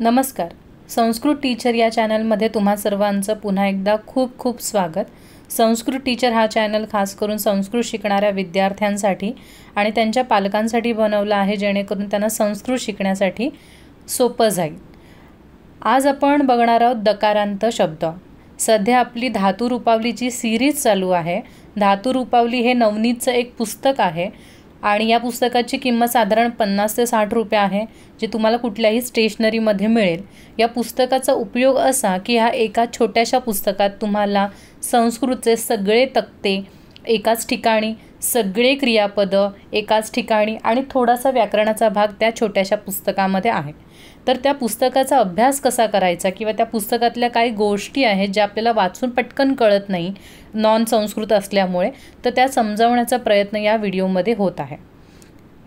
नमस्कार. संस्कृत टीचर या चॅनलमध्ये तुम्हा सर्वांचं पुन्हा एकदा खूप खूप स्वागत. संस्कृत टीचर हा चॅनल खास करून संस्कृत शिकणाऱ्या विद्यार्थ्यांसाठी आणि त्यांच्या पालकांसाठी बनवला आहे, जेणेकरून त्यांना संस्कृत शिकण्यासाठी सोपं जाईल. आज आपण बघणार आहोत दकारांत शब्द. सध्या आपली धातू रूपावलीची सिरीज चालू आहे. धातू रूपावली हे नवनीतचं एक पुस्तक आहे आणि या पुस्तकाची किंमत साधारण 50 ते 60 रुपये आहे, जे तुम्हाला कुठल्याही स्टेशनरीमध्ये मिळेल. या पुस्तकाचा उपयोग असा की ह्या एका छोट्याशा पुस्तकात तुम्हाला संस्कृतचे सगळे तक्ते एकाच ठिकाणी, सगळे क्रियापद एकाच ठिकाणी आणि थोडासा व्याकरणाचा भाग त्या छोट्याशा पुस्तकामध्ये आहे. तर त्या पुस्तकाचा अभ्यास कसा करायचा किंवा त्या पुस्तकातल्या काही गोष्टी आहेत ज्या आपल्याला वाचून पटकन कळत नाही नॉन संस्कृत असल्यामुळे, तर त्या समजावण्याचा प्रयत्न या व्हिडिओमध्ये होत आहे.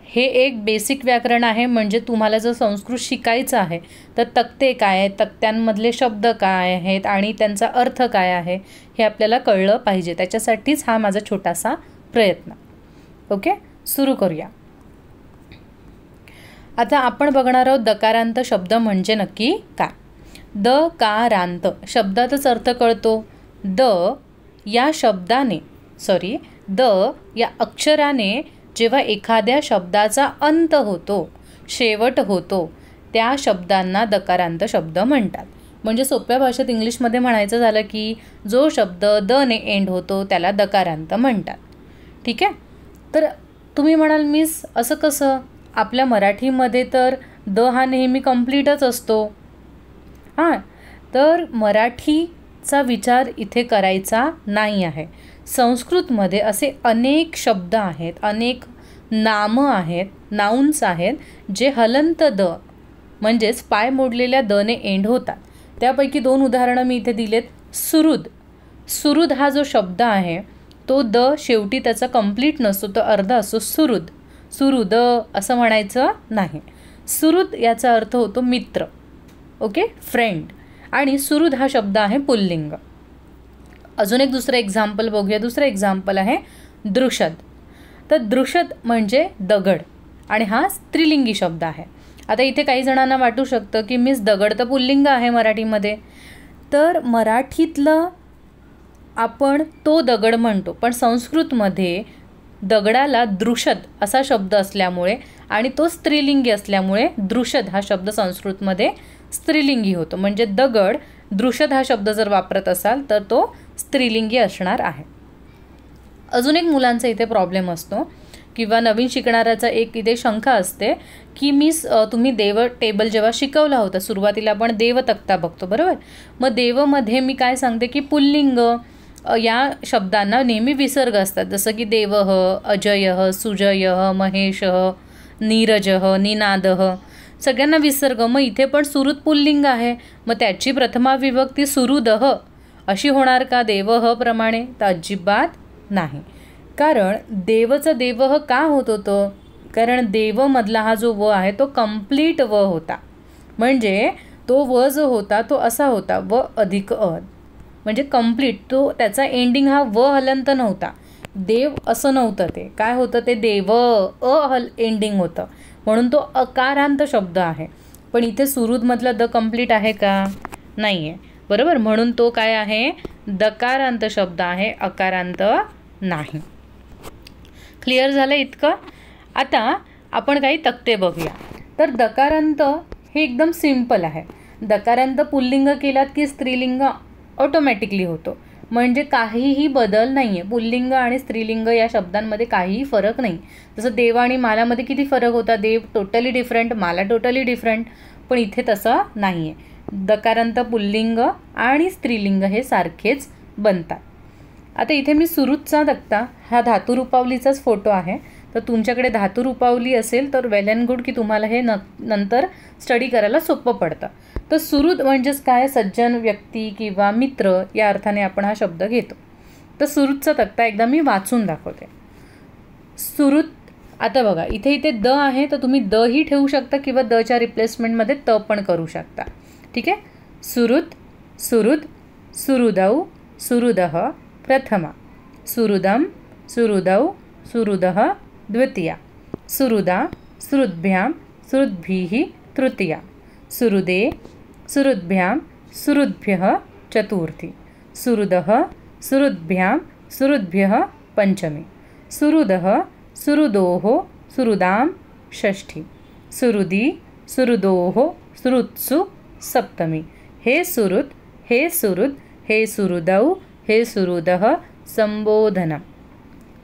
हे एक बेसिक व्याकरण आहे. म्हणजे तुम्हाला जर संस्कृत शिकायचं आहे तर तक्ते काय आहेत, तक्त्यांमधले शब्द काय आहेत आणि त्यांचा अर्थ काय आहे हे आपल्याला कळलं पाहिजे. त्याच्यासाठीच हा माझा छोटासा प्रयत्न. ओके, सुरू करूया. आता आपण बघणार आहोत दकारांत शब्द म्हणजे नक्की काय. दकारांत शब्दातच अर्थ कळतो. द या अक्षराने जेव्हा एखाद्या शब्दाचा अंत होतो, शेवट होतो, त्या शब्दांना दकारांत शब्द म्हणतात. म्हणजे सोप्या भाषेत इंग्लिशमध्ये म्हणायचं झालं की जो शब्द द ने एंड होतो त्याला दकारांत म्हणतात. ठीक आहे. तर तुम्ही म्हणाल मिस असं कसं, आपल्या मराठीमध्ये तर द हा नेहमी कंप्लीटच असतो. हां, तर मराठीचा विचार इथे करायचा नाही आहे. संस्कृतमध्ये असे अनेक शब्द आहेत, अनेक नामं आहेत, नाउन्स आहेत जे हलंत द म्हणजेच पाय मोडलेल्या द ने एंड होतात. त्यापैकी 2 उदाहरणं मी इथे दिलेत. सुहृद. सुहृद हा जो शब्द आहे तो द शेवटी त्याचा कंप्लीट नसतो, तो अर्धा असतो. सुहृद, सुहृद असं म्हणायचं नाही. सुहृद याचा अर्थ होतो मित्र. Okay, friend. आणि सुहृद हा शब्द आहे पुल्लिंग. अजून एक दुसरं एक्झाम्पल बघूया. दुसरं एक्झाम्पल आहे दृशद. तर दृशद म्हणजे दगड आणि हा स्त्रीलिंगी शब्द आहे. आता इथे काही जणांना वाटू शकतं की मिस दगड तर पुल्लिंग आहे मराठीमध्ये. तर मराठीतलं आपण तो दगड म्हणतो, पण संस्कृतमध्ये दगडाला दृशद असा शब्द असल्यामुळे आणि तो स्त्रीलिंगी असल्यामुळे दृशद हा शब्द संस्कृतमध्ये स्त्रीलिंगी होतो. म्हणजे दगड दृशद हा शब्द जर वापरत असाल तर तो स्त्रीलिंगी असणार आहे. अजून एक मुलांचा इथे प्रॉब्लेम असतो किंवा नवीन शिकणाऱ्याचा एक इथे शंका असते की मिस तुम्ही देव टेबल जेव्हा शिकवला होता, सुरुवातीला आपण देव तक्ता बघतो बरोबर. मग देवमध्ये मी काय सांगते की पुल्लिंग या शब्दांना नेहमी विसर्ग असतात. जसं की देवः, अजयः, सुजयः, महेशः, नीरजः, निनादः, सगळ्यांना विसर्ग. मग इथे पण सुहृद पुल्लिंग आहे, मग त्याची प्रथमा विभक्ती सुहृदः अशी होणार का देवः प्रमाणे? तर अजिबात नाही. कारण देवचं देवः का होत होतं? कारण देवमधला हा जो व आहे तो कंप्लीट व होता. म्हणजे तो व जो होता तो असा होता व अधिक अ, म्हणजे कंप्लीट. तो त्याचा एंडिंग हा व हलंत नव्हता. देव असं नव्हतं, ते काय होतं, ते देव एंडिंग होतं, म्हणून तो अकारांत शब्द आहे. पण इथे सुहृदमधला द कंप्लीट आहे का? नाही आहे बरोबर. म्हणून तो काय आहे, दकारांत शब्द आहे, अकारांत नाही. क्लिअर झालं इतकं. आता आपण काही तक्ते बघूया. तर दकारांत हे एकदम सिम्पल आहे. दकारांत पुल्लिंग केलात की स्त्रीलिंग ऑटोमॅटिकली होतो. म्हणजे काहीही बदल नाही आहे. पुल्लिंग आणि स्त्रीलिंग या शब्दांमध्ये काहीही फरक नाही. जसं देव आणि मालामध्ये किती फरक होता, देव टोटली डिफरंट, माला टोटली डिफरंट, पण इथे तसं नाही आहे. दकारांत पुल्लिंग आणि स्त्रीलिंग हे सारखेच बनतात. आता इथे मी सुहृदचा तक्ता हा धातू रूपावलीचाच फोटो आहे. तर तुमच्याकडे धातू रूपावली असेल तर वेल अँड गुड, की तुम्हाला हे नंतर स्टडी करायला सोपं पडतं. तर सुहृद म्हणजेच काय, सज्जन व्यक्ती किंवा मित्र या अर्थाने आपण हा शब्द घेतो. तर सुहृदचा तक्ता एकदा मी वाचून दाखवते. सुहृद. आता बघा इथे द आहे, तर तुम्ही द ही ठेवू शकता किंवा दच्या रिप्लेसमेंटमध्ये त पण करू शकता. ठीक आहे. सुहृद, सुहृद, सुहृदौ, सुहृदः प्रथमा, सुहृदं, सुहृदौ, सुहृदः द्वितीया, सुहृदा, सुहृद्भ्यां, सुहृद्भिः तृतीया, सुहृदे सुहृद्भ्यां सुहृद्भ्यः चतुर्थी, सुहृदः सुहृद्भ्यां सुहृद्भ्यः पंचमी, सुहृदः सुहृदोः सुहृदां षष्ठी, सुहृदी सुहृदोः सुहृत्सु सप्तमी. हे सुहृद हे सुहृद हे सुहृदौ हे सुहृदः संबोधनम.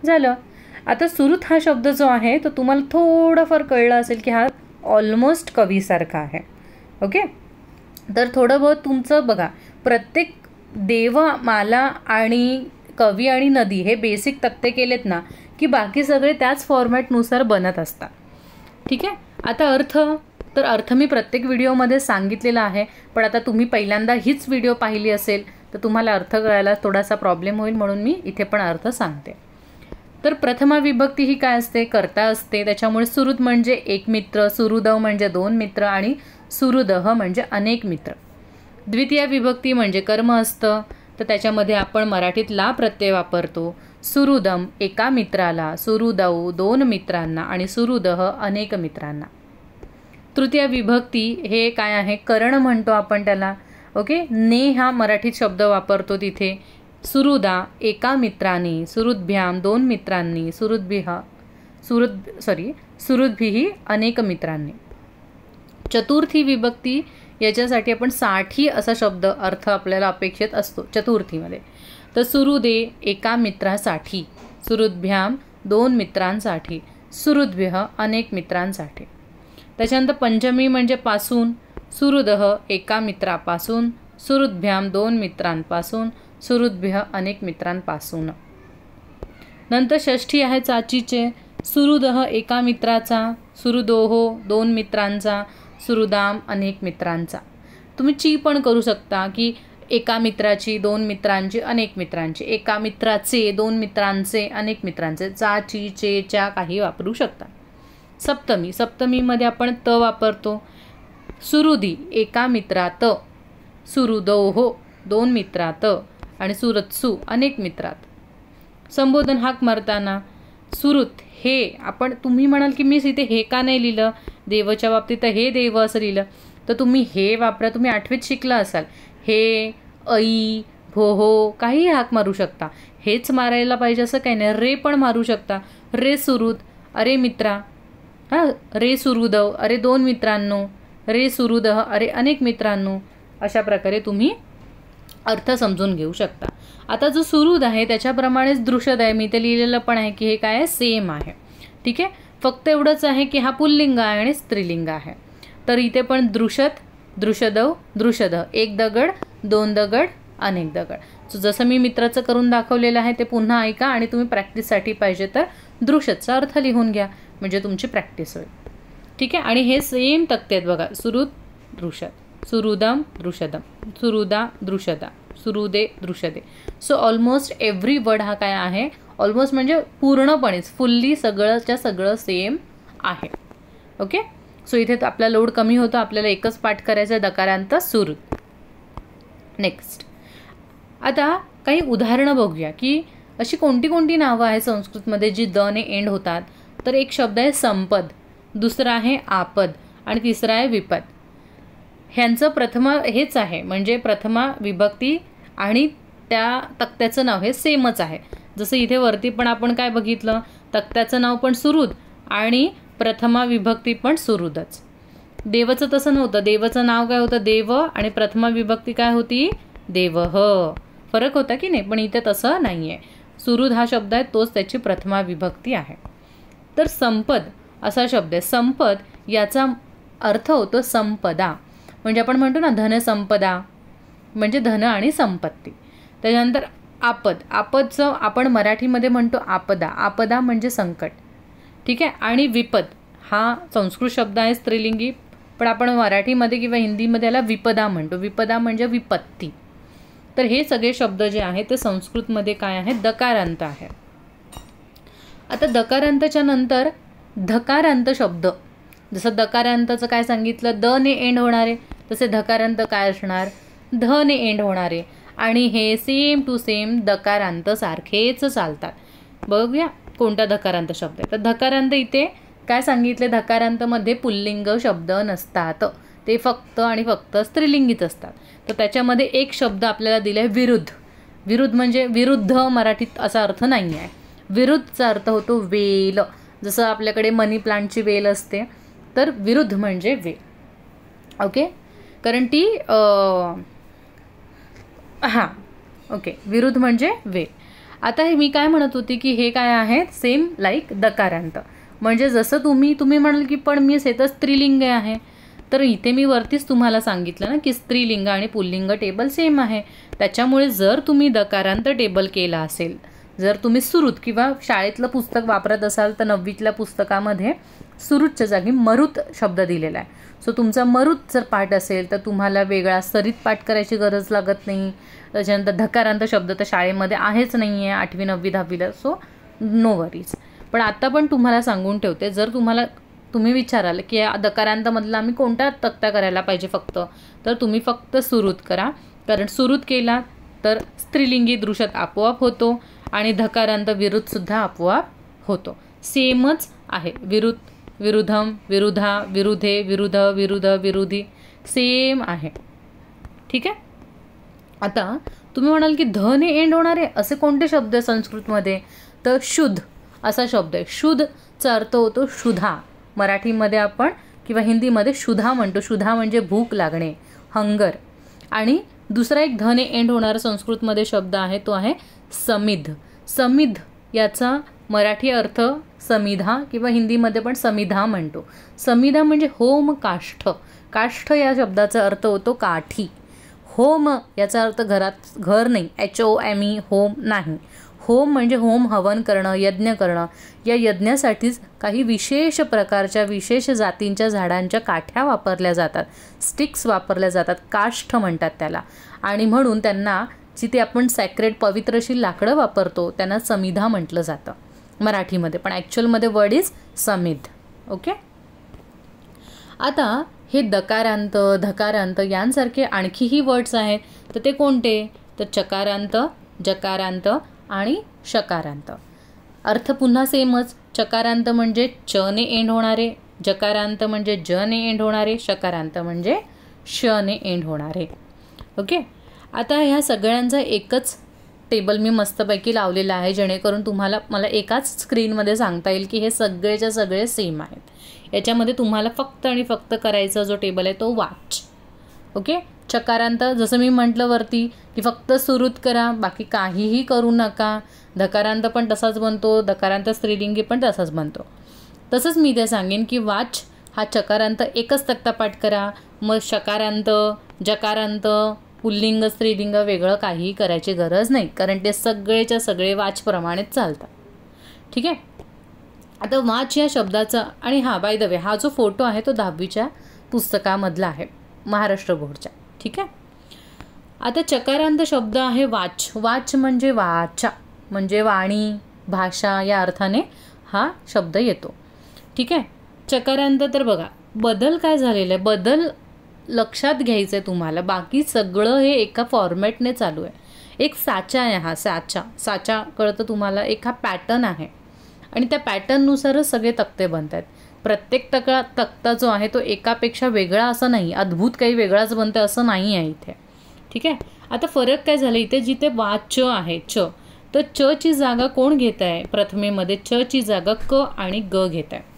झालं. आता सुहृद हा शब्द जो आहे तो तुम्हाला थोडंफार कळलं असेल की हा ऑलमोस्ट कवीसारखा आहे. ओके. तर थोडं बहुत तुमचं बघा, प्रत्येक देवमाला आणि कवी आणि नदी हे बेसिक तक्ते केलेत ना की बाकी सगळे त्याच फॉर्मॅटनुसार बनत असतात. ठीक आहे. आता अर्थ, तर अर्थ मी प्रत्येक व्हिडिओमध्ये सांगितलेला आहे, पण आता तुम्ही पहिल्यांदा हीच व्हिडिओ पाहिली असेल तर तुम्हाला अर्थ कळायला थोडासा प्रॉब्लेम होईल, म्हणून मी इथे पण अर्थ सांगते. तर प्रथमा विभक्ती ही काय असते, कर्ता असते. त्याच्यामुळे सुहृद म्हणजे एक मित्र, सुहृदव म्हणजे दोन मित्र आणि सुहृदः म्हणजे अनेक मित्र. द्वितीय विभक्ती म्हणजे कर्म असतं, तर त्याच्यामध्ये आपण मराठीत ला प्रत्यय वापरतो. सुहृदम एका मित्राला, सुहृदौ दोन मित्रांना आणि सुहृदः अनेक मित्रांना. तृतीय विभक्ती हे काय आहे, करण म्हणतो आपण त्याला. ओके. ने हा मराठीत शब्द वापरतो तिथे. सुहृदा एका मित्राने, सुहृद्भ्याम दोन मित्रांनी, सुहृद्भिः अनेक मित्रांनी. चतुर्थी विभक्ती याच्यासाठी आपण साठी असा शब्द अर्थ आपल्याला अपेक्षित असतो चतुर्थीमध्ये. तर सुहृदे एका मित्रासाठी, सुहृद्भ्याम दोन मित्रांसाठी, सुहृद्भ्यः अनेक मित्रांसाठी. त्याच्यानंतर पंचमी म्हणजे पासून, सुहृदः एका मित्रापासून, सुहृद्भ्याम दोन मित्रांपासून, सुहृद्भ्यः अनेक मित्रांपासून. नंतर षष्ठी आहे चाचीचे, सुहृदः एका मित्राचा, सुहृदोः दोन मित्रांचा, सुहृदाम अनेक मित्रांचा. तुम्ही ची पण करू शकता की एका मित्राची, दोन मित्रांची, अनेक मित्रांची, एका मित्राचे, दोन मित्रांचे, अनेक मित्रांचे. चा ची चे च्या काही वापरू शकता. सप्तमी, सप्तमीमध्ये आपण त वापरतो. सुहृदी एका मित्रात, सुहृदोः दोन मित्रात आणि सुहृत्सु अनेक मित्रात. संबोधन हाक मारताना सुहृत हे, आपण तुम्ही म्हणाल की मीच इथे हे का नाही लिहिलं, देवाच्या बाबतीत हे देव असं लिहिलं, तर तुम्ही हे वापरा. तुम्ही 8वीत शिकला असाल. हे, ऐ, भोहो काही हाक मारू शकता. हेच मारायला पाहिजे असं काही नाही. रे पण मारू शकता. रे सुहृद, अरे मित्रा, हां, रे सुहृदव, अरे दोन मित्रांनो, रे सुहृदः, अरे अनेक मित्रांनो. अशा प्रकारे तुम्ही अर्थ समजून घेऊ शकता. आता जो सुहृद आहे त्याच्याप्रमाणेच दृशद आहे. मी ते लिहिलेलं पण आहे की हे काय आहे, सेम आहे. ठीक आहे. फक्त एवढंच आहे की हा पुल्लिंग आहे आणि स्त्रीलिंग आहे. तर इथे पण दृशद, दृशदव, दृशद, एक दगड, दोन दगड, अनेक दगड. सो जसं मी मित्राचं करून दाखवलेलं आहे ते पुन्हा ऐका आणि तुम्ही प्रॅक्टिससाठी पाहिजे तर दृशदचा अर्थ लिहून घ्या, म्हणजे तुमची प्रॅक्टिस होईल. ठीक आहे. आणि हे सेम तक्ते आहेत बघा. सुहृद दृशद, सुहृदम दृशदम, सुहृदा दृशदा, सुहृदे दृशदे. सो ऑलमोस्ट एव्हरी वर्ड हा काय आहे, ऑलमोस्ट म्हणजे पूर्णपणेच फुल्ली सगळंच्या सगळं सेम आहे. ओके. सो इथे आपला लोड कमी होतो. आपल्याला एकच पाठ करायचं आहे, दकारांत सुहृद. नेक्स्ट आता काही उदाहरणं बघूया की अशी कोणती कोणती नावं आहे संस्कृतमध्ये जी द ने एंड होतात. तर एक शब्द आहे संपद, दुसरा आहे आपद आणि तिसरा आहे विपद. ह्यांचं प्रथमा हेच आहे, म्हणजे प्रथमा विभक्ती आणि त्या तक्त्याचं नाव हे सेमच आहे. जसं इथे वरती पण आपण काय बघितलं, तक्त्याचं नाव पण सुहृद आणि प्रथमा विभक्ती पण सुहृदच. देवचं तसं नव्हतं. देवाचं नाव काय होतं, देव, आणि प्रथमा विभक्ती काय होती, देवः. फरक होता की नाही, पण इथे तसं नाही आहे. सुहृद हा शब्द आहे तोच त्याची प्रथमा विभक्ती आहे. तर संपद असा शब्द आहे. संपद याचा अर्थ होतो संपदा, म्हणजे आपण म्हणतो ना धनसंपदा, म्हणजे धन आणि संपत्ती. त्याच्यानंतर आपद, आपदचं आपण मराठीमध्ये म्हणतो आपदा, आपदा म्हणजे संकट. ठीक आहे. आणि विपद हा संस्कृत शब्द आहे स्त्रीलिंगी, पण आपण मराठीमध्ये किंवा हिंदीमध्ये याला विपदा म्हणतो. विपदा म्हणजे विपत्ती. तर हे सगळे शब्द जे आहेत ते संस्कृतमध्ये काय आहे, दकारांत आहे. आता दकारांतच्या नंतर धकारांत शब्द, जसं दकारांताचं काय सांगितलं, द ने एंड होणारे, तसे धकारांत काय असणार, ध ने एंड होणारे. आणि हे सेम टू सेम दकारांत सारखेच चालतात. बघूया कोणता धकारांत शब्द आहे. तर धकारांत इथे काय सांगितले, धकारांतमध्ये पुल्लिंग शब्द नसतात. ते फक्त आणि फक्त स्त्रीलिंगीच असतात. तर त्याच्यामध्ये एक शब्द आपल्याला दिला आहे विरुद्ध. विरुद्ध म्हणजे विरुद्ध मराठीत असा अर्थ नाही आहे. विरुद्धचा अर्थ होतो वेल. जसं आपल्याकडे मनी प्लांटची वेल असते, तर विरुद्ध म्हणजे वेल. ओके, कारण ती हां ओके, विरुद्ध म्हणजे वेल. आता हे मी काय म्हणत होती की हे काय आहे, सेम लाईक दकारांत. म्हणजे जसं तुम्ही म्हणाल की पण मी हे तर स्त्रीलिंग आहे, तर इथे मी वरतीच तुम्हाला सांगितलं ना की स्त्रीलिंग आणि पुल्लिंग टेबल सेम आहे. त्याच्यामुळे जर तुम्ही दकारांत टेबल केला असेल, जर तुम्ही सुरुत किंवा शाळेतलं पुस्तक वापरत असाल तर 9वीतल्या पुस्तकामध्ये सुरुतच्या जागी मरुत शब्द दिलेला आहे. सो तुमचा मरुत जर पाठ असेल तर तुम्हाला वेगळा सरीत पाठ करायची गरज लागत नाही. त्याच्यानंतर धकारांत शब्द तर शाळेमध्ये आहेच नाही आहे 8वी 9वी 10वीला, सो नो वरीज. पण आता पण तुम्हाला सांगून ठेवते, जर तुम्ही विचाराल की या दकारांतमधला आम्ही कोणता तक्ता करायला पाहिजे फक्त, तर तुम्ही फक्त सुरुत करा. कारण सुरुत केला तर स्त्रीलिंगी दृश्यात आपोआप होतो आणि धकारांत विरुद्धसुद्धा आपोआप होतो. सेमच आहे. विरुद्ध, विरुद्धम, विरुद्धा, विरुद्धे, विरुद्ध, विरुद्ध, विरुधी सेम आहे. ठीक आहे. आता तुम्ही म्हणाल की ध ने एंड होणारे असे कोणते शब्द आहे संस्कृतमध्ये, तर शुद्ध असा शब्द आहे. शुद्धचा अर्थ होतो क्षुधा. मराठीमध्ये आपण किंवा हिंदीमध्ये क्षुधा म्हणतो. क्षुधा म्हणजे भूक लागणे, हंगर. आणि दुसरा एक ध ने एंड होणारा संस्कृतमध्ये शब्द आहे, तो आहे समिध. समिध याचा मराठी अर्थ समिधा किंवा हिंदीमध्ये पण समिधा म्हणतो. समिधा म्हणजे होम काष्ठ. काष्ठ या शब्दाचा अर्थ होतो काठी. होम याचा अर्थ घर नाही, HOME होम नाही. होम म्हणजे होम हवन करणं, यज्ञ करणं. या यज्ञासाठीच काही विशेष प्रकारच्या विशेष जातींच्या झाडांच्या काठ्या वापरल्या जातात, स्टिक्स वापरल्या जातात, काष्ठ म्हणतात त्याला. आणि म्हणून त्यांना जिथे आपण सॅक्रेड पवित्रशी लाकडं वापरतो त्यांना समिधा म्हटलं जातं मराठीमध्ये, पण ॲक्च्युअलमध्ये वर्ड इज समिध. ओके. आता हे दकारांत, धकारांत यांसारखे आणखीही वर्ड्स आहेत, तर ते कोणते, तर चकारांत, जकारांत आणि शकारांत. अर्थ पुन्हा सेमच. चकारांत म्हणजे च ने एंड होणारे, जकारांत म्हणजे ज ने एंड होणारे, शकारांत म्हणजे श ने एंड होणारे. ओके. आता ह्या सगळ्यांचा एकच टेबल मी मस्तपैकी लावलेला आहे, जेणेकरून मला एकाच स्क्रीनमध्ये सांगता येईल की हे सगळेच्या सगळे सेम आहेत. याच्यामध्ये तुम्हाला फक्त आणि फक्त करायचा जो टेबल आहे तो वाच. ओके. चकारांत जसं मी म्हटलं वरती की फक्त सुरुत करा, बाकी काहीही करू नका. धकारांत पण तसाच बनतो, दकारांत स्त्रीलिंगी पण तसाच बनतो. तसंच मी ते सांगेन की वाच हा चकारांत एकच तक्ता पाठ करा. मग शकारांत, जकारांत, पुल्लिंग, स्त्रीलिंग वेगळं काहीही करायची गरज नाही, कारण ते सगळेच्या सगळे वाचप्रमाणेच चालतात. ठीक आहे. आता वाच या शब्दाचा, आणि हा बाय द वे हा जो फोटो आहे तो 10वीच्या पुस्तकामधला आहे, महाराष्ट्र बोर्डच्या. ठीक आहे. आता चकारांत शब्द आहे वाच. वाच म्हणजे वाचा, म्हणजे वाणी, भाषा या अर्थाने हा शब्द येतो. ठीक आहे. चकारांत तर बघा बदल काय झालेला आहे, बदल लक्षात घ्यायचं आहे तुम्हाला. बाकी सगळं हे एका फॉर्मॅटने चालू आहे. एक साचा आहे, हा साचा कळतं तुम्हाला. एक हा पॅटर्न आहे आणि त्या पॅटर्ननुसारच सगळे तक्ते बनत आहेत. प्रत्येक तक्ता जो आहे तो एकापेक्षा वेगळा असं नाही, अद्भुत काही वेगळाच बनतं असं नाही आहे इथे. ठीक आहे. आता फरक काय झालं इथे, जिथे वाच आहे च, तर च ची जागा कोण घेत आहे, प्रथमेमध्ये च ची जागा क आणि ग घेत आहे.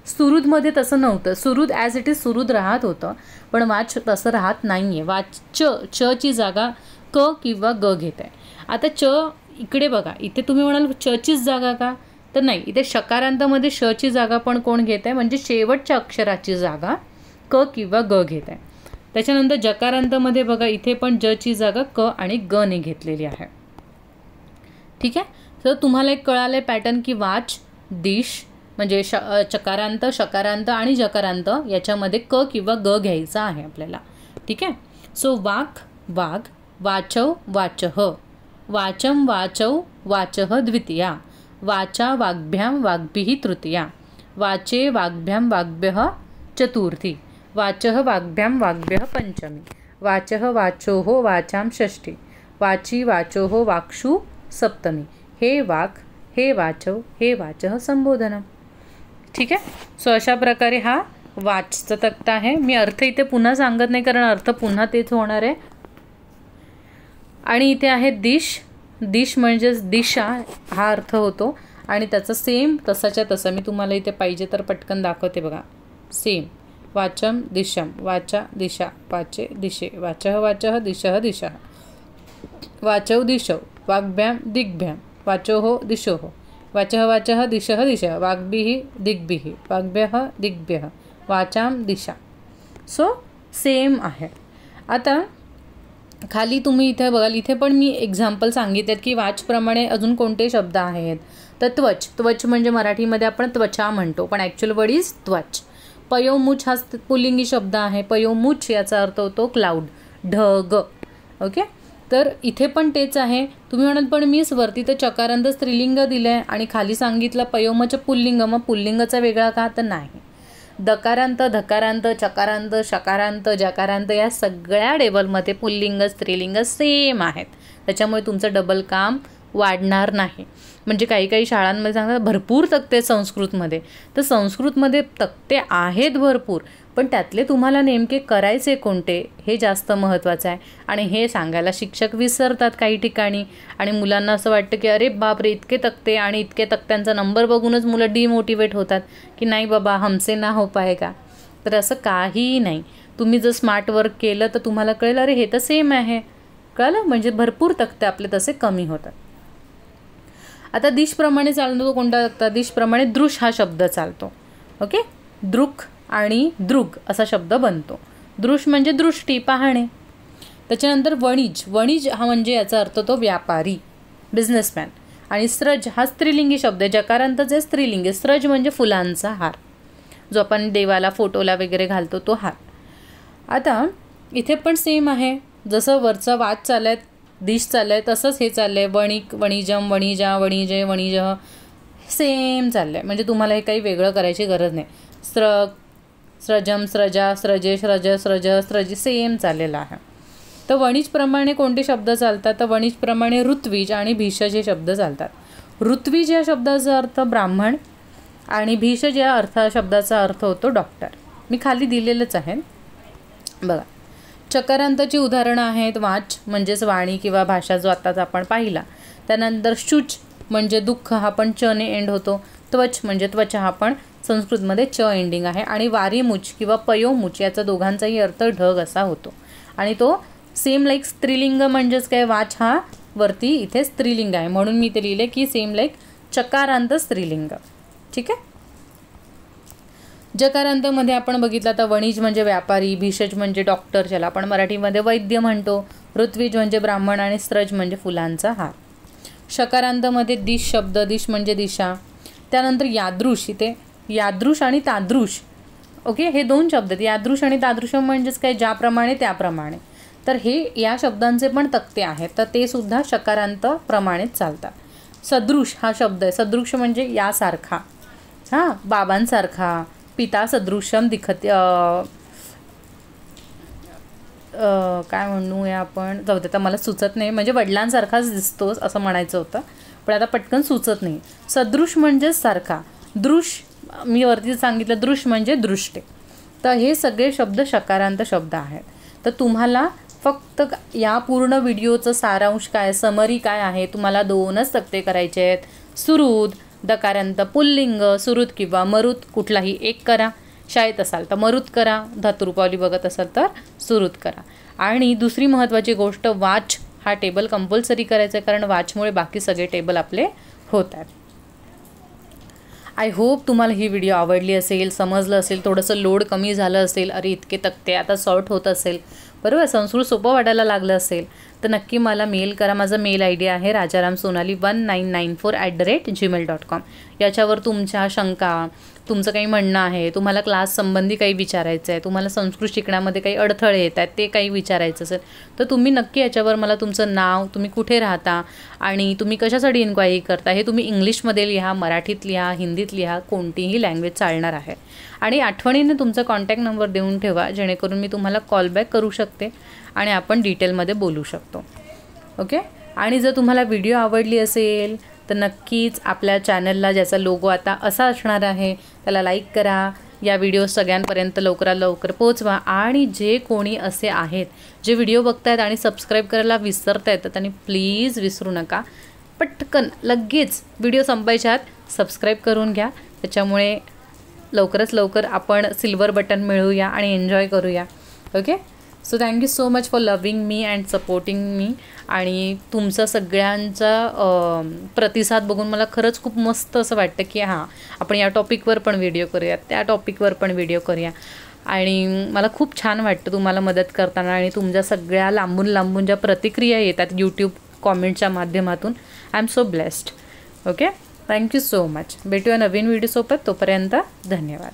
सुरुदमध्ये तसं नव्हतं. सुरुद ॲज इट इज सुरुद राहत होतं, पण वाच तसं राहत नाही आहे. वाच च ची जागा क किंवा ग घेत आहे. आता च इकडे बघा, इथे तुम्ही म्हणाल च चीच जागा का, तर नाही. इथे शकारांतामध्ये श ची जागा पण कोण घेत आहे, म्हणजे शेवटच्या अक्षराची जागा क किंवा ग घेत आहे. त्याच्यानंतर जकारांतामध्ये बघा इथे पण ज ची जागा क आणि ग ने घेतलेली आहे. ठीक आहे. तर तुम्हाला एक कळालं आहे पॅटर्न की वाच, दिश म्हणजे चकारांत, शकारांत आणि जकारांत याच्यामध्ये क किंवा ग घ्यायचा आहे आपल्याला. ठीक आहे. सो वाक, वाघ, वाचव, वाचः, वाचम, वाचौ, वाचः द्वितीया, वाचा, वाग्भ्याम, वाग्भिः तृतीया, वाचे, वाग्भ्याम, वाग्भ्यः चतुर्थी, वाचः, वाग्भ्याम, वाग्भ्यः पंचमी, वाचः, वाचोः, वाचाम षष्ठी, वाची, वाचोः, वाक्षु सप्तमी. हे वाक, हे वाचव, हे वाचः संबोधनम. ठीक आहे. सो अशा प्रकारे हा वाचचा तक्ता आहे. मी अर्थ इथे पुन्हा सांगत नाही कारण अर्थ पुन्हा तेच होणार आहे. आणि इथे आहे दिश. दिश म्हणजेच दिशा हा अर्थ होतो आणि त्याचा सेम तसाच्या तसा मी तुम्हाला इथे पाहिजे तर पटकन दाखवते बघा. सेम वाचम दिशम, वाचा दिशा, वाचे दिशे, वाचः वाचः दिशः दिशा, वाचौ दिशौ, वाग्भ्याम दिग्भ्याम, वाचोः दिशोः, वाचः वाचः दिशः दिशः, वाग्भिः दिग्भिः, वाग्भ्यः दिग्भ्यः, वाचाम दिशा. सो सेम आहे. आता खाली तुम्ही इथे बघाल, इथे पण मी एक्झाम्पल सांगितलेत की वाचप्रमाणे अजून कोणते शब्द आहेत. तर त्वच. त्वच म्हणजे मराठीमध्ये आपण त्वचा म्हणतो पण ॲक्च्युअल वर्ड इज त्वच. पयोमुच हा पुल्लिंगी शब्द आहे. पयोमुच याचा अर्थ होतो क्लाउड, ढग. ओके, तर इथे पण तेच आहे. तुम्ही म्हणाल पण मीच वरती तर चकारांत स्त्रीलिंग दिलं आहे आणि खाली सांगितलं पयोमच पुल्लिंग, मग पुल्लिंगचा वेगळा का? तर नाही. दकारांत, धकारांत, चकारांत, शकारांत, जकारांत या सगळ्या टेबलमध्ये पुल्लिंग स्त्रीलिंग सेम आहेत. त्याच्यामुळे तुमचं डबल काम वाढणार नाही. म्हणजे काही काही शाळांमध्ये सांगतात भरपूर तक्ते संस्कृतमध्ये, तर संस्कृतमध्ये तक्ते आहेत भरपूर, पण त्यातले तुम्हाला नेमके करायचे कोणते हे जास्त महत्त्वाचं आहे. आणि हे सांगायला शिक्षक विसरतात काही ठिकाणी आणि मुलांना असं वाटतं की अरे बापरे इतके तक्ते आणि इतके तक्त्यांचा नंबर बघूनच मुलं डिमोटिवेट होतात की नाही बाबा हमसे ना हो पाएगा. तर असं काहीही नाही. तुम्ही जर स्मार्ट वर्क केलं तर तुम्हाला कळेल अरे हे तर सेम आहे. कळलं? म्हणजे भरपूर तक्ते आपले तसे कमी होतात. आता दिशप्रमाणे चालतो तो कोणता तक्ता? दिशप्रमाणे दृश हा शब्द चालतो. ओके, दृक आणि दृग असा शब्द बनतो. दृश म्हणजे दृष्टी, पाहणे. त्याच्यानंतर वणिज. वणिज हा म्हणजे याचा अर्थ तो व्यापारी, बिझनेसमॅन. आणि स्रज हा स्त्रीलिंगी शब्द आहे. जकारांतचे स्त्रीलिंगी. स्रज म्हणजे फुलांचा हार, जो आपण देवाला फोटोला वगैरे घालतो तो हार. आता इथे पण सेम आहे. जसं वरचा वाच चाललाय, दिश चाललाय, तसंच हे चाललंय. वणिक, वणिजम, वणिजा, वणिजे, वणिजः सेम चाललंय. म्हणजे तुम्हाला हे काही वेगळं करायची गरज नाही. स्रग, स्रजम, स्रजा, स्रजे, स्रज, स्रज, स्रजी सेम चाललेलं आहे. तर वणिजप्रमाणे कोणते शब्द चालतात? तर वणिजप्रमाणे ऋत्विज आणि भीषज हे शब्द चालतात. ऋत्विज या शब्दाचा अर्थ ब्राह्मण आणि भीषज या शब्दाचा अर्थ होतो डॉक्टर. मी खाली दिलेलंच आहे बघा. चकारांताची उदाहरणं आहेत वाच म्हणजेच वाणी किंवा भाषा जो आत्ताच आपण पाहिला. त्यानंतर शुच म्हणजे दुःख हा पण च ने एंड होतो. त्वच म्हणजे त्वचा हा पण संस्कृतमध्ये च एंडिंग आहे. आणि वारीमुच किंवा पयोमुच याचा दोघांचाही अर्थ ढग असा होतो. आणि तो सेम लाईक स्त्रीलिंग म्हणजेच काय वाच हा वरती इथे स्त्रीलिंग आहे म्हणून मी इथे लिहिले की सेम लाईक चकारांत स्त्रीलिंग. ठीक आहे. जकारांतमध्ये आपण बघितलं तर वणिज म्हणजे व्यापारी, भीषज म्हणजे डॉक्टर ज्याला आपण मराठीमध्ये वैद्य म्हणतो, ऋत्विज म्हणजे ब्राह्मण आणि स्रज म्हणजे फुलांचा हार. शकारांतमध्ये दिश शब्द, दिश म्हणजे दिशा. त्यानंतर यादृश. इथे यादृश आणि तादृश. ओके, हे दोन शब्द आहेत. यादृश आणि तादृश म्हणजेच काय ज्याप्रमाणे त्याप्रमाणे. तर हे या शब्दांचे पण तक्ते आहेत तर ते सुद्धा शकारांत प्रमाणेच चालतात. सदृश हा शब्द आहे. सदृश म्हणजे यासारखा, हां, बाबांसारखा. पिता सदृशम दिखत, काय म्हणूया आपण, जाऊ दे आता मला सुचत नाही. म्हणजे वडिलांसारखाच दिसतोस असं म्हणायचं होतं पण आता पटकन सुचत नाही. सदृश म्हणजेच सारखा. दृश मी वरती सांगितलं, दृश म्हणजे दृष्टे. तर हे सगळे शब्द शकारांत शब्द आहेत. तर तुम्हाला फक्त या पूर्ण व्हिडिओचं सारांश काय, समरी काय आहे, तुम्हाला दोनच तक्ते करायचे आहेत. सुरुद, दकारांत पुल्लिंग, सुरुत किंवा मरुत कुठलाही एक करा. शाळेत असाल तर मरुत करा, धातुरूपावली बघत असाल तर सुरुत करा. आणि दुसरी महत्त्वाची गोष्ट, वाच हा टेबल कंपल्सरी करायचा आहे कारण वाचमुळे बाकी सगळे टेबल आपले होत आहेत. आय होप तुम्हाला ही व्हिडिओ आवडली असेल, समजलं असेल, थोडंसं लोड कमी झालं असेल. अरे इतके तक्ते आता सॉर्ट होत असेल, बरोबर, संस्कृत सोपं वाटायला लागलं असेल तर नक्की मला मेल करा. माझा मेल आय डी आहे rajaramsonali1994@gmail.com. याच्यावर तुमच्या शंका, तुमचं काही म्हणणं आहे, तुम्हाला क्लास संबंधी काही विचारायचं आहे, तुम्हाला संस्कृत शिकण्यामध्ये काही अडथळे येत आहेत ते काही विचारायचं असेल तर तुम्ही नक्की याच्यावर मला तुमचं नाव, तुम्ही कुठे राहता आणि तुम्ही कशासाठी इन्क्वायरी करता हे तुम्ही इंग्लिशमध्ये लिहा, मराठीत लिहा, हिंदीत लिहा, कोणतीही लँग्वेज चालणार आहे. आणि आठवणीने तुमचा कॉन्टॅक्ट नंबर देऊन ठेवा जेणेकरून मी तुम्हाला कॉलबॅक करू शकते आणि आपण डिटेलमध्ये बोलू शकतो. ओके. आणि जर तुम्हाला व्हिडिओ आवडली असेल तर नक्कीच आपल्या चॅनलला, ज्याचा लोगो आता असा असणार आहे, त्याला लाईक करा, या व्हिडिओ सगळ्यांपर्यंत लवकरात लवकर पोहोचवा. आणि जे कोणी असे आहेत जे व्हिडिओ बघतायत आणि सबस्क्राईब करायला विसरत आहेत, तर त्यांनी प्लीज विसरू नका, पटकन लगेच व्हिडिओ संपायच्या आत सबस्क्राईब करून घ्या. त्याच्यामुळे लवकरच लवकर आपण सिल्वर बटन मिळवूया आणि एन्जॉय करूया. Okay, so thank you so much for loving me and supporting me. आणि तुमचा सगळ्यांचा प्रतिसाद बघून मला खरंच खूप मस्त असं वाटतं की हां, आपण या टॉपिकवर पण व्हिडिओ करूया, त्या टॉपिकवर पण व्हिडिओ करूया. आणि मला खूप छान वाटतं तुम्हाला मदत करताना. आणि तुमच्या सगळ्या लांबून लांबून ज्या प्रतिक्रिया येतात यूट्यूब कॉमेंटच्या माध्यमातून, I am so blessed. Okay, thank you so much. भेटूया नवीन व्हिडिओसोबत. तोपर्यंत धन्यवाद.